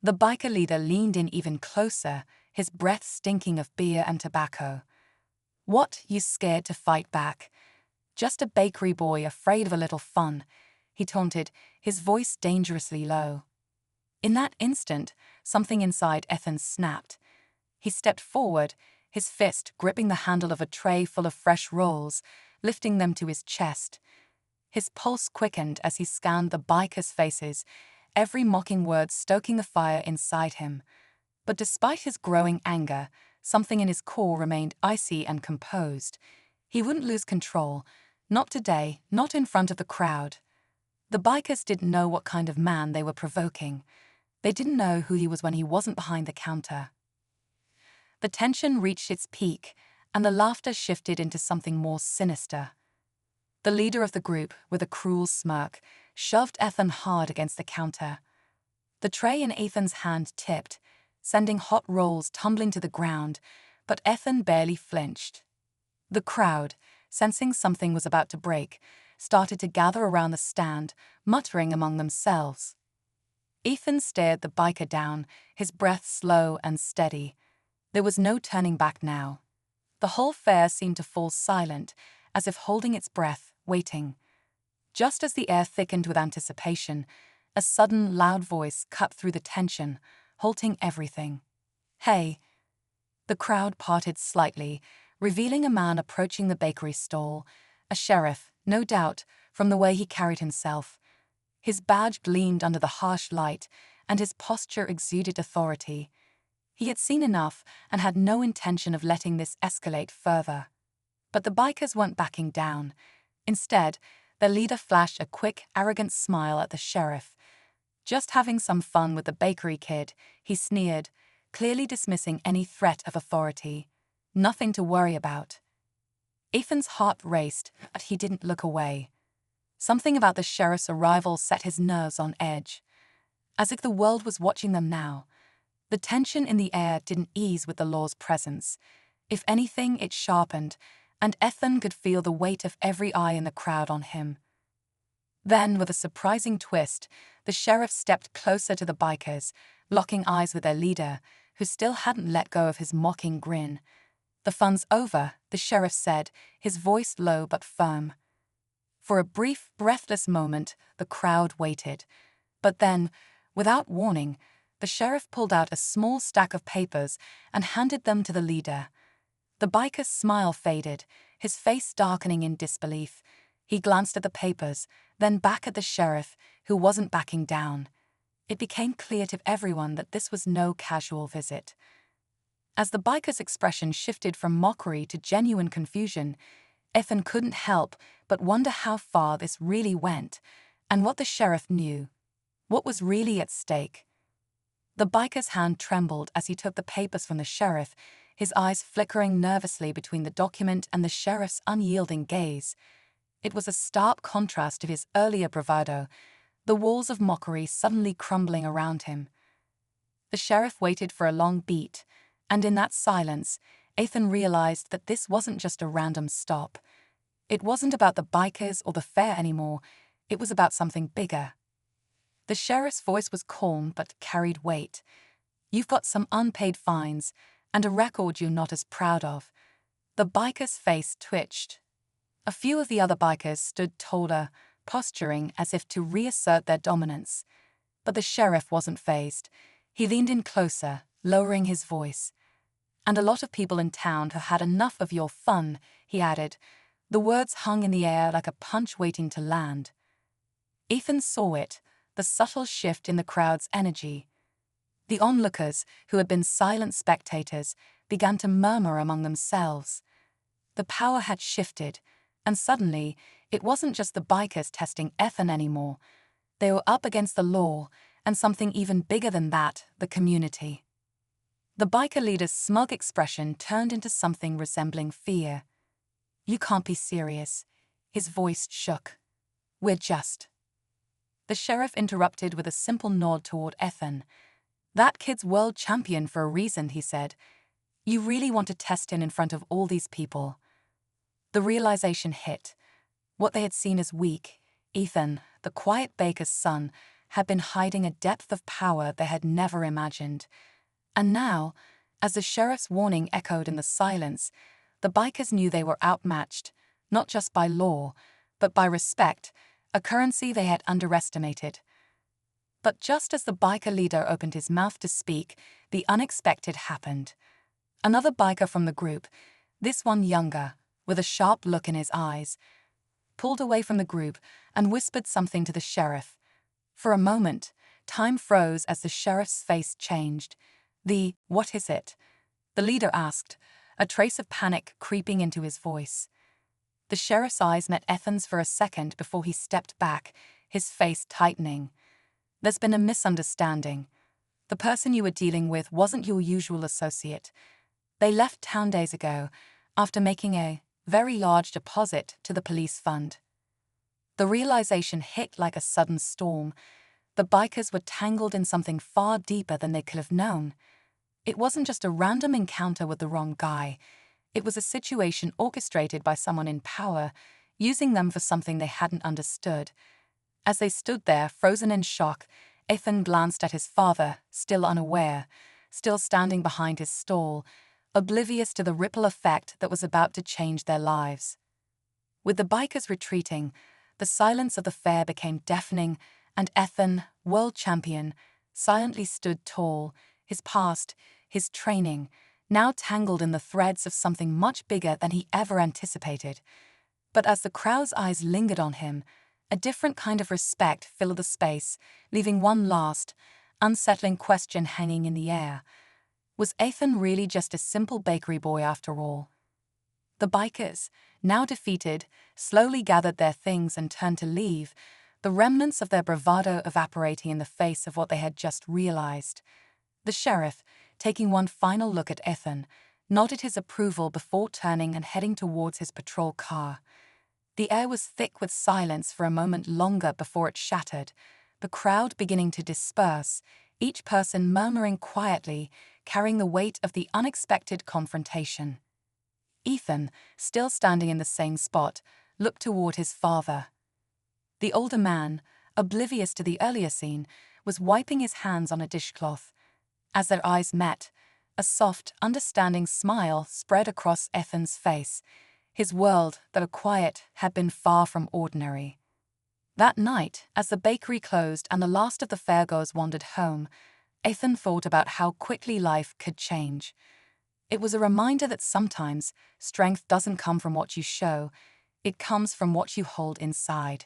The biker leader leaned in even closer, his breath stinking of beer and tobacco. "What, you scared to fight back? Just a bakery boy afraid of a little fun," he taunted, his voice dangerously low. In that instant, something inside Ethan snapped. He stepped forward, his fist gripping the handle of a tray full of fresh rolls, lifting them to his chest. His pulse quickened as he scanned the bikers' faces, every mocking word stoking the fire inside him. But despite his growing anger, something in his core remained icy and composed. He wouldn't lose control, not today, not in front of the crowd. The bikers didn't know what kind of man they were provoking. They didn't know who he was when he wasn't behind the counter. The tension reached its peak, and the laughter shifted into something more sinister. The leader of the group, with a cruel smirk, shoved Ethan hard against the counter. The tray in Ethan's hand tipped, sending hot rolls tumbling to the ground, but Ethan barely flinched. The crowd, sensing something was about to break, started to gather around the stand, muttering among themselves. Ethan stared the biker down, his breath slow and steady. There was no turning back now. The whole fair seemed to fall silent, as if holding its breath, waiting. Just as the air thickened with anticipation, a sudden, loud voice cut through the tension, halting everything. "Hey!" The crowd parted slightly, revealing a man approaching the bakery stall, a sheriff, no doubt, from the way he carried himself. His badge gleamed under the harsh light, and his posture exuded authority. He had seen enough and had no intention of letting this escalate further. But the bikers weren't backing down. Instead, their leader flashed a quick, arrogant smile at the sheriff. "Just having some fun with the bakery kid," he sneered, clearly dismissing any threat of authority. "Nothing to worry about." Ethan's heart raced, but he didn't look away. Something about the sheriff's arrival set his nerves on edge. As if the world was watching them now. The tension in the air didn't ease with the law's presence. If anything, it sharpened, and Ethan could feel the weight of every eye in the crowd on him. Then, with a surprising twist, the sheriff stepped closer to the bikers, locking eyes with their leader, who still hadn't let go of his mocking grin. "The fun's over," the sheriff said, his voice low but firm. For a brief, breathless moment, the crowd waited. But then, without warning, the sheriff pulled out a small stack of papers and handed them to the leader. The biker's smile faded, his face darkening in disbelief. He glanced at the papers, then back at the sheriff, who wasn't backing down. It became clear to everyone that this was no casual visit. As the biker's expression shifted from mockery to genuine confusion, Ethan couldn't help but wonder how far this really went, and what the sheriff knew. What was really at stake? The biker's hand trembled as he took the papers from the sheriff, his eyes flickering nervously between the document and the sheriff's unyielding gaze. It was a stark contrast to his earlier bravado, the walls of mockery suddenly crumbling around him. The sheriff waited for a long beat, and in that silence, Ethan realized that this wasn't just a random stop. It wasn't about the bikers or the fair anymore, it was about something bigger. The sheriff's voice was calm but carried weight. "You've got some unpaid fines, and a record you're not as proud of." The biker's face twitched. A few of the other bikers stood taller, posturing as if to reassert their dominance. But the sheriff wasn't fazed. He leaned in closer, lowering his voice. "And a lot of people in town have had enough of your fun," he added. The words hung in the air like a punch waiting to land. Ethan saw it, the subtle shift in the crowd's energy. The onlookers, who had been silent spectators, began to murmur among themselves. The power had shifted, and suddenly, it wasn't just the bikers testing Ethan anymore. They were up against the law, and something even bigger than that, the community. The biker leader's smug expression turned into something resembling fear. "You can't be serious." His voice shook. "We're just..." The sheriff interrupted with a simple nod toward Ethan. "That kid's world champion for a reason," he said. "You really want to test him in front of all these people?" The realization hit. What they had seen as weak, Ethan, the quiet baker's son, had been hiding a depth of power they had never imagined. And now, as the sheriff's warning echoed in the silence, the bikers knew they were outmatched, not just by law, but by respect, a currency they had underestimated. But just as the biker leader opened his mouth to speak, the unexpected happened. Another biker from the group, this one younger, with a sharp look in his eyes, pulled away from the group and whispered something to the sheriff. For a moment, time froze as the sheriff's face changed. "What is it?" the leader asked, a trace of panic creeping into his voice. The sheriff's eyes met Ethan's for a second before he stepped back, his face tightening. "There's been a misunderstanding. The person you were dealing with wasn't your usual associate. They left town days ago, after making a very large deposit to the police fund." The realization hit like a sudden storm. The bikers were tangled in something far deeper than they could have known. It wasn't just a random encounter with the wrong guy. It was a situation orchestrated by someone in power, using them for something they hadn't understood. As they stood there, frozen in shock, Ethan glanced at his father, still unaware, still standing behind his stall, oblivious to the ripple effect that was about to change their lives. With the bikers retreating, the silence of the fair became deafening, and Ethan, world champion, silently stood tall, his past, his training, now tangled in the threads of something much bigger than he ever anticipated. But as the crowd's eyes lingered on him, a different kind of respect filled the space, leaving one last, unsettling question hanging in the air. Was Ethan really just a simple bakery boy after all? The bikers, now defeated, slowly gathered their things and turned to leave, the remnants of their bravado evaporating in the face of what they had just realized. The sheriff, taking one final look at Ethan, nodded his approval before turning and heading towards his patrol car. The air was thick with silence for a moment longer before it shattered, the crowd beginning to disperse, each person murmuring quietly, carrying the weight of the unexpected confrontation. Ethan, still standing in the same spot, looked toward his father. The older man, oblivious to the earlier scene, was wiping his hands on a dishcloth. As their eyes met, a soft, understanding smile spread across Ethan's face. His world, though quiet, had been far from ordinary. That night, as the bakery closed and the last of the fairgoers wandered home, Ethan thought about how quickly life could change. It was a reminder that sometimes strength doesn't come from what you show, it comes from what you hold inside.